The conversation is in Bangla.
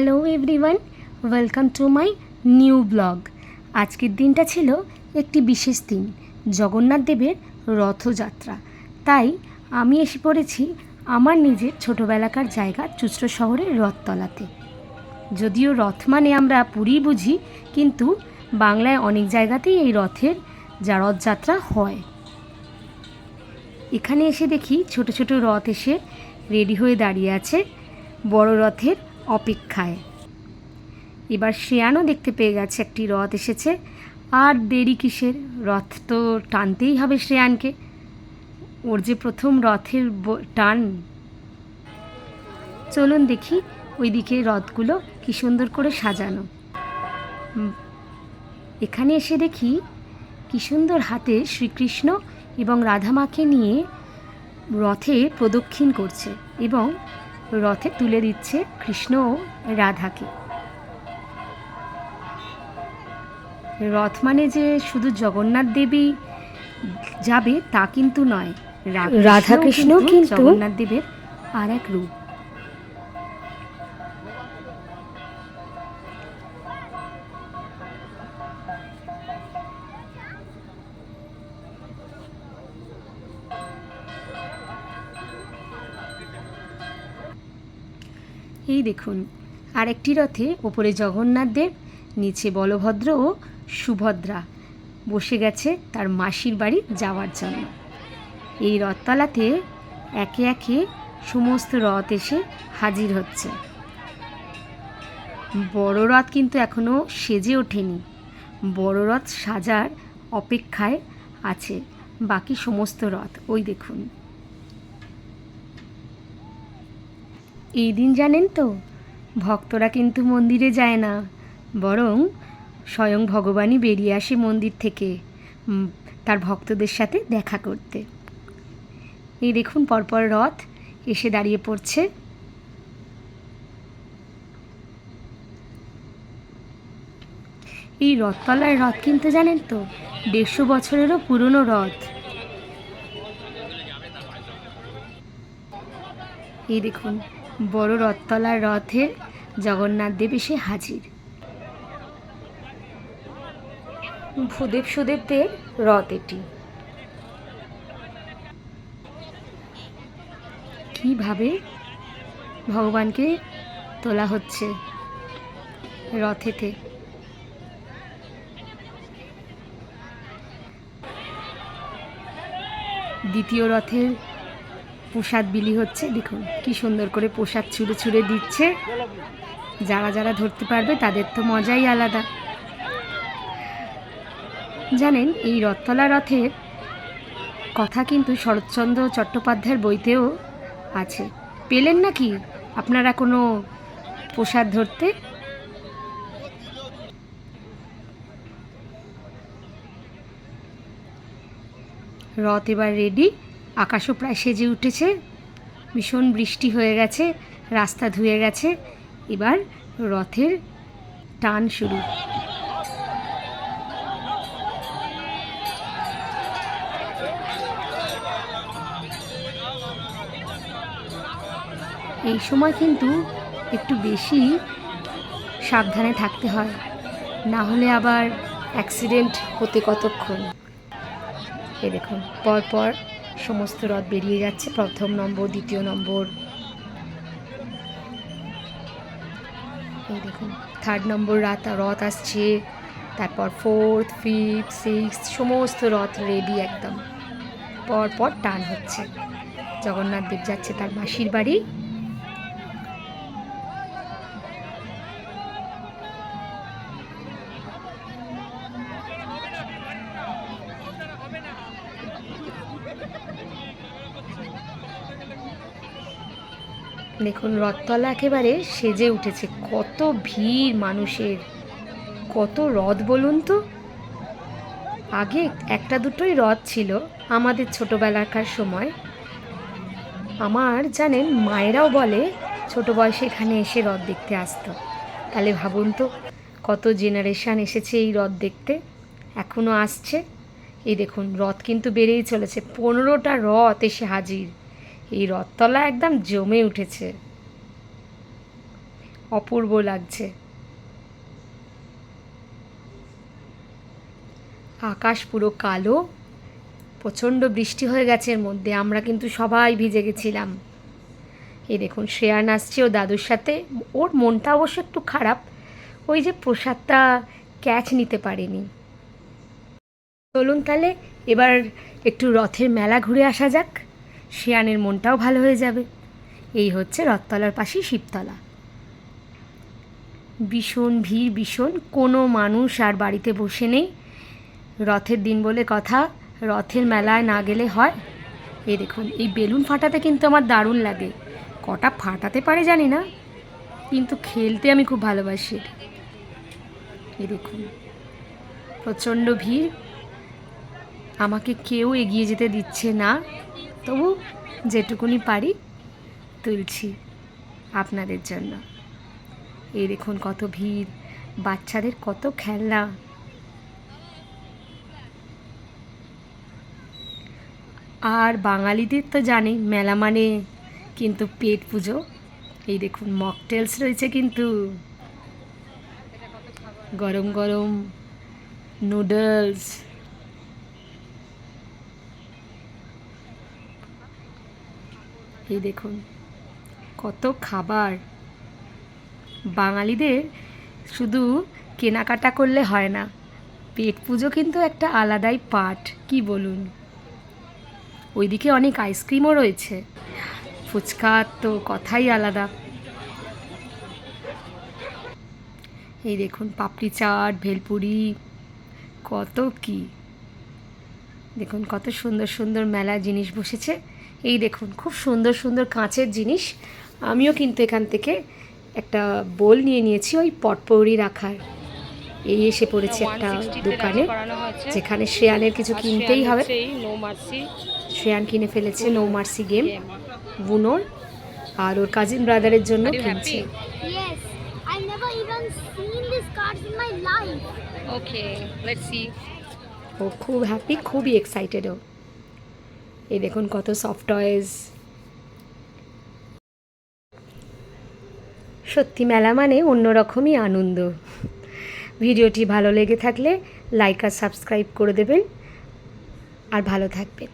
Hello everyone, welcome to my new blog. আজকের দিনটা ছিল একটি বিশেষ দিন, জগন্নাথ দেবের রথযাত্রা। তাই আমি এসে পড়েছি আমার নিজের ছোটোবেলাকার জায়গা চুঁচড়ো শহরের রথতলাতে। যদিও রথ মানে আমরা পুরী বুঝি, কিন্তু বাংলায় অনেক জায়গাতেই এই রথযাত্রা হয়। এখানে এসে দেখি ছোট ছোট রথ এসে রেডি হয়ে দাঁড়িয়ে আছে বড় রথের অপেক্ষায়। এবার শ্রেয়ানও দেখতে পেয়ে গেছে একটি রথ এসেছে, আর দেরি কিসের, রথ তো টানতেই হবে শ্রেয়ানকে, ওর যে প্রথম রথের টান। চলুন দেখি ওইদিকে রথগুলো কি সুন্দর করে সাজানো। এখানে এসে দেখি কি সুন্দর হাতে শ্রীকৃষ্ণ এবং রাধামাকে নিয়ে রথে প্রদক্ষিণ করছে এবং রথে তুলে দিচ্ছে কৃষ্ণ ও রাধাকে। রথ মানে যে শুধু জগন্নাথ দেবী যাবে তা কিন্তু নয়, রাধাকৃষ্ণ কিন্তু জগন্নাথ দেবের আর এক রূপ। এই দেখুন, আরেকটি রথে ওপরে জগন্নাথ দেব, নিচে বলভদ্র ও সুভদ্রা বসে গেছে তার মাসির বাড়ি যাওয়ার জন্য। এই রথতলাতে একে একে সমস্ত রথ এসে হাজির হচ্ছে। বড় রথ কিন্তু এখনও সেজে ওঠেনি, বড় রথ সাজার অপেক্ষায় আছে বাকি সমস্ত রথ। ওই দেখুন, এই দিন জানেন তো, ভক্তরা কিন্তু মন্দিরে যায় না, বরং স্বয়ং ভগবানই বেরিয়ে আসে মন্দির থেকে তার ভক্তদের সাথে দেখা করতে। এই দেখুন পরপর রথ এসে দাঁড়িয়ে পড়ছে। এই রথতলার রথ কিন্তু জানেন তো 150 বছরেরও পুরনো রথ। এই দেখুন বড় রথতলার রথে জগন্নাথ দেব এসে হাজির। ভূদেব সুদেবদের রথ এটি। কিভাবে ভগবানকে তোলা হচ্ছে রথেতে। দ্বিতীয় রথের প্রসাদ বিলি হচ্ছে, দেখুন কি সুন্দর করে প্রসাদ ছুঁড়ে ছুঁড়ে দিচ্ছে। যারা যারা ধরতে পারবে তাদের তো মজাই আলাদা। জানেন, এই রথতলা রথের কথা কিন্তু শরৎচন্দ্র চট্টোপাধ্যায়ের বইতেও আছে। পেলেন নাকি আপনারা কোনো প্রসাদ ধরতে? রথ এবার রেডি, আকাশও প্রায় সেজে উঠেছে, ভীষণ বৃষ্টি হয়ে গেছে, রাস্তা ধুয়ে গেছে। এবার রথের টান শুরু। এই সময় কিন্তু একটু বেশি সাবধানে থাকতে হয়, না হলে আবার অ্যাক্সিডেন্ট হতে কতক্ষণ। এই দেখুন পরপর সমস্ত রথ বেরিয়ে যাচ্ছে, প্রথম নম্বর, দ্বিতীয় নম্বর, এই দেখুন থার্ড নম্বর রথ আসছে, তারপর ফোর্থ, ফিফথ, সিক্সথ সমস্ত রথ রেডি একদম। পরপর টান হচ্ছে, জগন্নাথ দেব যাচ্ছে তার মাসির বাড়ি। দেখুন রথতলা একেবারে সেজে উঠেছে, কত ভিড় মানুষের, কত রথ বলুন তো। আগে একটা দুটোই রথ ছিল আমাদের ছোটোবেলাকার সময়। আমার জানেন মায়েরাও বলে ছোট বয়সে এখানে এসে রথ দেখতে আসতো। তাহলে ভাবুন তো কত জেনারেশান এসেছে এই রথ দেখতে, এখনও আসছে। এই দেখুন রথ কিন্তু বেড়েই চলেছে, 15টা রথ এসে হাজির। এই রথতলা একদম জমে উঠেছে। অপূর্ব লাগছে। আকাশ পুরো কালো, প্রচণ্ড বৃষ্টি হয়ে গেছে এর মধ্যে, আমরা কিন্তু সবাই ভিজে গেছিলাম। এই দেখুন শ্রেয়ান আসছে ও দাদুর সাথে, ওর মনটা অবশ্য একটু খারাপ, ওই যে প্রসাদটা ক্যাচ নিতে পারেনি। চলুন তাহলে এবার একটু রথের মেলা ঘুরে আসা যাক, শ্রেয়ানের মনটাও ভালো হয়ে যাবে। এই হচ্ছে রথতলার পাশেই শিবতলা। ভীষণ ভিড়, ভীষণ, কোনো মানুষ আর বাড়িতে বসে নেই। রথের দিন বলে কথা, রথের মেলায় না গেলে হয়। এই দেখুন এই বেলুন ফাটাতে কিন্তু আমার দারুণ লাগে, কটা ফাটাতে পারে জানি না, কিন্তু খেলতে আমি খুব ভালোবাসি। এই দেখুন প্রচণ্ড ভিড়, আমাকে কেউ এগিয়ে যেতে দিচ্ছে না, তবু যেটুকুনি পারি তুলছি আপনাদের জন্য। এই দেখুন কত ভিড়, বাচ্চাদের কত খেলনা। আর বাঙালিদের তো জানে মেলা মানে কিন্তু পেট পুজো। এই দেখুন মকটেলস রয়েছে কিন্তু, গরম গরম নুডলস, এই দেখুন কত খাবার। বাঙালিদের শুধু কেনাকাটা করলে হয় না, পেট পুজো কিন্তু একটা আলাদাই পার্ট, কি বলুন। ওইদিকে অনেক আইসক্রিমও রয়েছে, ফুচকা তো কথাই আলাদা। এই দেখুন পাপড়ি চাট, ভেলপুরি, কত কি, দেখুন কত সুন্দর সুন্দর মেলার জিনিস বসেছে। এই দেখুন খুব সুন্দর সুন্দর কাঁচের জিনিস, আমিও কিন্তু এখান থেকে একটা বোল নিয়ে নিয়েছি ওই পটপৌরি রাখার। এই এসে পড়েছে একটা দোকানে যেখানে শ্রেয়ানের কিছু কিনতেই হবে। শ্রেয়ান কিনে ফেলেছে নো মার্সি গেম, বুনোর, আর ওর কাজিন ব্রাদারের জন্য কিনছে। ও খুব হ্যাপি, খুবই এক্সাইটেডও। এই দেখুন কত সফট টয়েস। সত্যি মেলা মানে অন্যরকমই আনন্দ। ভিডিওটি ভালো লেগে থাকলে লাইক আর সাবস্ক্রাইব করে দেবেন, আর ভালো থাকবেন।